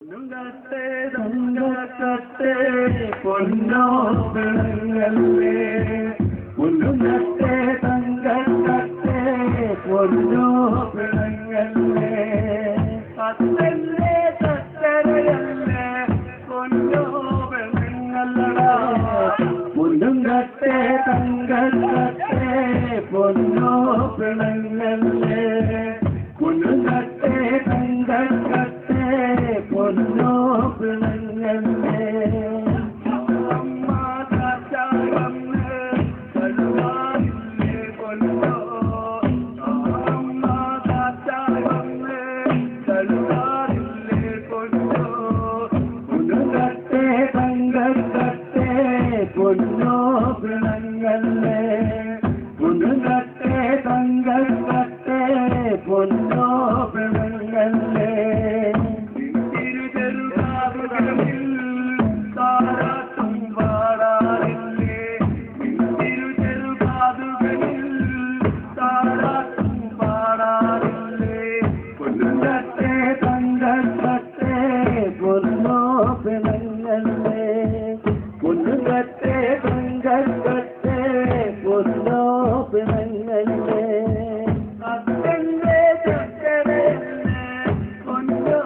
പൊന്നുകത്തെ തങ്കത്തെ പൊന്നോ പിണങ്ങല്ലേ പൊന്നുകത്തെ തങ്കത്തെ പൊന്നോ പിണങ്ങല്ലേ തത്തല്ലേ തത്തരയല്ലേ പൊന്നോ പിണങ്ങല്ലടാ പൊന്നുകത്തെ തങ്കത്തെ പൊന്നോ പിണങ്ങല്ലേ പൊന്നുകത്തെ തങ്കത്തെ പൊന്നോ പിണങ്ങല്ലേ അമ്മ കാച്ചാകന്ന് കരുവാനില്ലേ പൊന്നോ അമ്മ കാച്ചാകന്ന് കരുവാനില്ലേ പൊന്നോ പൊന്നുകത്തെ തങ്കത്തെ പൊന്നോ പിണങ്ങല്ലേ പൊന്നുകത്തെ തങ്കത്തെ പൊന്നോ പിണങ്ങല്ലേ താരാട്ടും പാടാറില്ലേ തിരുചെറുകാതുകളിൽ താരാട്ടും പാടാറില്ലേ പൊന്നുകത്തെ തങ്കത്തെ പൊന്നോ പിണങ്ങല്ലേ പൊന്നുകത്തെ തങ്കത്തെ പൊന്നോ പിണങ്ങല്ലേ അത്തന്റെ ചക്കരയല്ലേ പൊന്നോ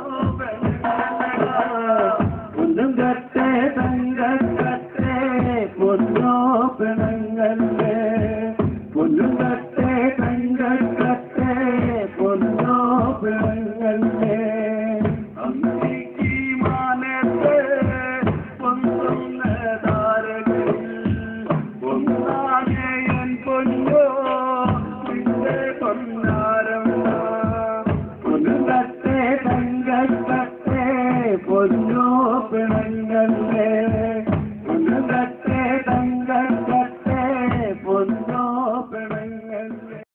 പൊന്നുകത്തെ തങ്കത്തെ പൊന്നോ പിണങ്ങല്ലേ പൊന്നുകത്തെ തങ്കത്തെ പൊന്നോ പിണങ്ങല്ലേ അമ്മയ്ക്ക് മാനത്തെ പൊന്നുന്ന താരകളിൽ ഒന്നാനയൻ പൊന്നോ നിന്റെ പൊന്നാരം പൊന്നുകത്തെ തങ്കത്തെ പൊന്നോ പിണങ്ങല്ലേ